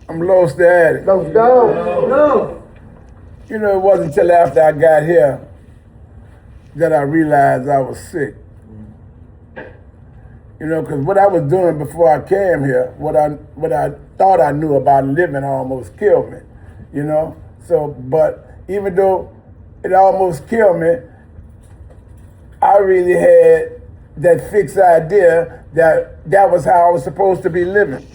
I'm lost at it. Let's go. You know, it wasn't until after I got here that I realized I was sick. You know, because what I was doing before I came here, what I thought I knew about living almost killed me. You know, so but even though it almost killed me, I really had that fixed idea that was how I was supposed to be living.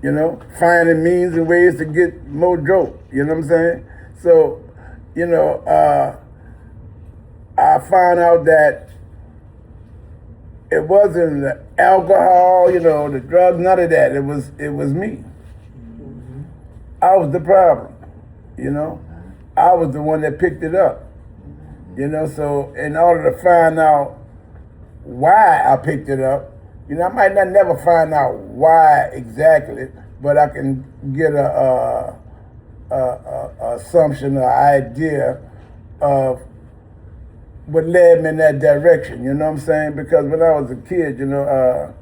You know, finding means and ways to get more dope. You know what I'm saying? So, you know, I found out that it wasn't the alcohol, you know, the drugs, none of that. It was me. I was the problem. You know, I was the one that picked it up. You know, so in order to find out why I picked it up, you know, I might not never find out why exactly, but I can get a assumption or idea of what led me in that direction. You know what I'm saying? Because when I was a kid, you know,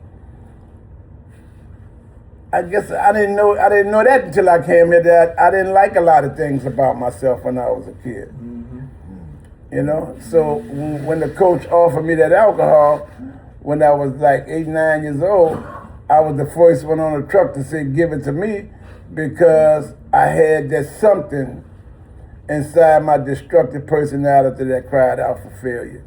I guess I didn't know that until I came here, that I didn't like a lot of things about myself when I was a kid. You know, so when the coach offered me that alcohol when I was like 8, 9 years old, I was the first one on the truck to say, give it to me, because I had that something inside my destructive personality that cried out for failure.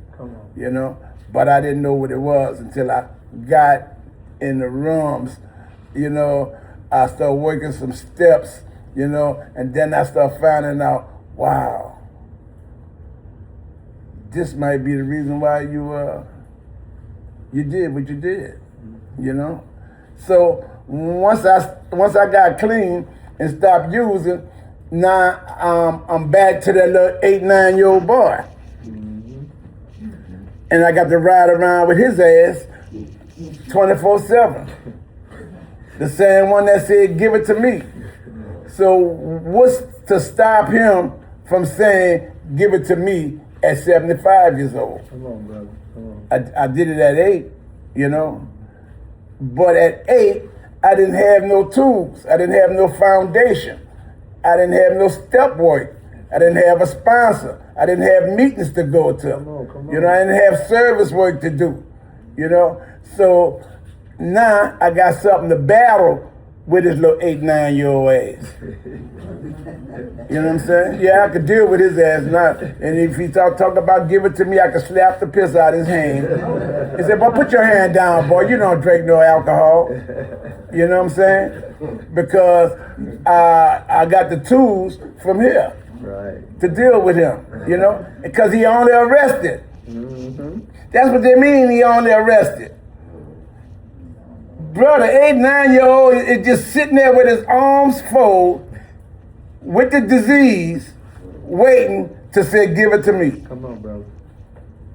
You know, but I didn't know what it was until I got in the rooms. You know, I started working some steps, you know, and then I started finding out, wow, this might be the reason why you did what you did, you know? So once I got clean and stopped using, now I'm back to that little 8, 9-year-old boy. And I got to ride around with his ass 24/7. The same one that said, give it to me. So what's to stop him from saying, give it to me at 75 years old? Come on, brother. Come on. I did it at 8, you know. But at 8, I didn't have no tools. I didn't have no foundation. I didn't have no step work. I didn't have a sponsor. I didn't have meetings to go to. Come on. You know, I didn't have service work to do. You know, so now I got something to battle with this little 8, 9-year-old ass. You know what I'm saying? Yeah, I could deal with his ass now. And if he talk about give it to me, I could slap the piss out his hand. He said, boy, put your hand down, boy. You don't drink no alcohol. You know what I'm saying? Because I got the tools from here to deal with him, you know? Because he only arrested. That's what they mean, he only arrested. Brother, 8, 9-year-old is just sitting there with his arms folded, with the disease, waiting to say, give it to me. Come on, bro.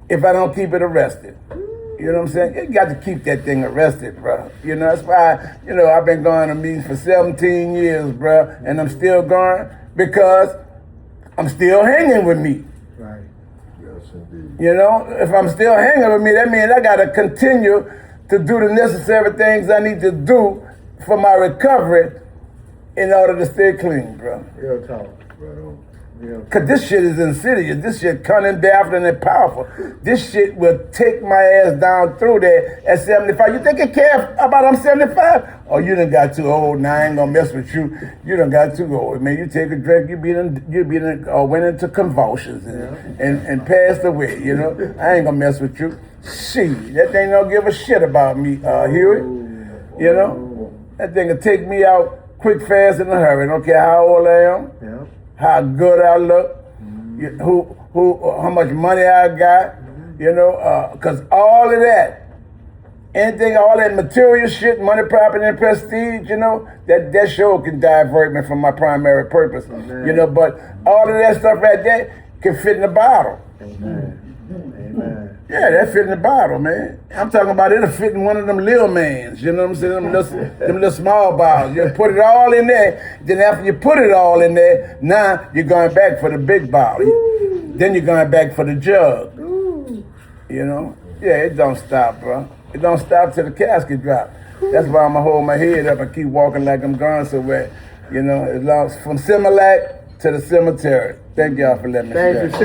If I don't keep it arrested. You know what I'm saying? You got to keep that thing arrested, bro. You know, that's why, you know, I've been going to meetings for 17 years, bro, and I'm still going because I'm still hanging with me. Right. Yes, indeed. You know, if I'm still hanging with me, that means I got to continue to do the necessary things I need to do for my recovery in order to stay clean, bro. Real talk. Right. Cause this shit is insidious. This shit cunning, baffling, and powerful. This shit will take my ass down through there at 75. You think it care about I'm 75? Oh, you done got too old. Now I ain't gonna mess with you. You done got too old. Man, you take a drink, went into convulsions and passed away. You know, I ain't gonna mess with you. Shit, that thing don't give a shit about me, Huey. You know, that thing will take me out quick, fast, in a hurry. Don't care how old I am. Yeah. How good I look, how much money I got, you know, because all of that, anything, all that material shit, money, property, and prestige, you know, that sure can divert me from my primary purpose, you know, but all of that stuff right there can fit in the bottle. Amen. Amen. Yeah, that fit in the bottle, man. I'm talking about it'll fit in one of them little mans, you know what I'm saying? Them little small bottles. You put it all in there, then after you put it all in there, now you're going back for the big bottle. Then you're going back for the jug. You know? Yeah, it don't stop, bro. It don't stop till the casket drop. That's why I'm gonna hold my head up and keep walking like I'm going somewhere. You know, as long as from Similac to the cemetery. Thank y'all for letting me share. Thank you, Sam.